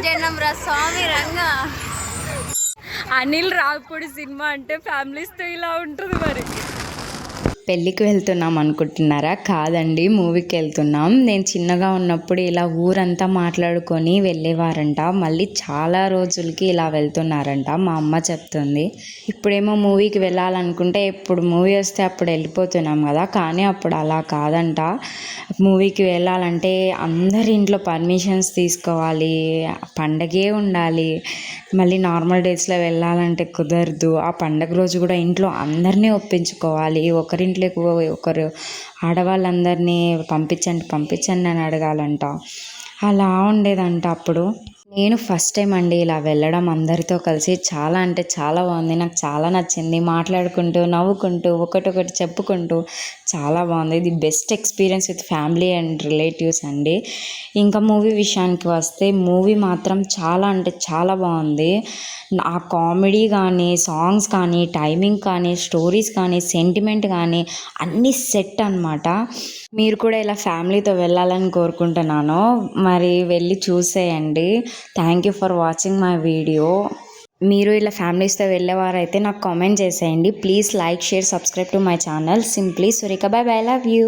జనం రా స్వామి రంగా. అనిల్ రావిపూడి సినిమా అంటే ఫ్యామిలీస్తో ఇలా ఉంటుంది మరి. పెళ్ళికి వెళ్తున్నాం అనుకుంటున్నారా? కాదండి, మూవీకి వెళ్తున్నాం. నేను చిన్నగా ఉన్నప్పుడు ఇలా ఊరంతా మాట్లాడుకొని వెళ్ళేవారంట. మళ్ళీ చాలా రోజులకి ఇలా వెళ్తున్నారంట, మా అమ్మ చెప్తుంది. ఇప్పుడేమో మూవీకి వెళ్ళాలనుకుంటే ఎప్పుడు మూవీ వస్తే అప్పుడు వెళ్ళిపోతున్నాం కదా, కానీ అప్పుడు అలా కాదంట. మూవీకి వెళ్ళాలంటే అందరి ఇంట్లో పర్మిషన్స్ తీసుకోవాలి, పండగే ఉండాలి. మళ్ళీ నార్మల్ డేస్లో వెళ్ళాలంటే కుదరదు. ఆ పండగ రోజు కూడా ఇంట్లో అందరినీ ఒప్పించుకోవాలి. ఒకరింట్లోకి ఒకరు ఆడవాళ్ళందరినీ పంపించండి అని అడగాలంట. అలా ఉండేదంట అప్పుడు. నేను ఫస్ట్ టైం అండి ఇలా వెళ్ళడం అందరితో కలిసి. చాలా అంటే చాలా బాగుంది, నాకు చాలా నచ్చింది. మాట్లాడుకుంటూ నవ్వుకుంటూ ఒకటొకటి చెప్పుకుంటూ చాలా బాగుంది. ఇది best experience with family and relatives అండి. ఇంకా మూవీ విషయానికి వస్తే మూవీ మాత్రం చాలా అంటే చాలా బాగుంది. ఆ కామెడీ కానీ, సాంగ్స్ కానీ, టైమింగ్ కానీ, స్టోరీస్ కానీ, సెంటిమెంట్ కానీ అన్నీ సెట్ అనమాట. మీరు కూడా ఇలా ఫ్యామిలీతో వెళ్ళాలని కోరుకుంటున్నాను. మరి వెళ్ళి చూసేయండి. Thank you for watching my video. మీరు ఇలా ఫ్యామిలీస్తో వెళ్ళేవారైతే నాకు కామెంట్ చేసేయండి. Please like, share, subscribe to my channel simply Surekha. By by, love you.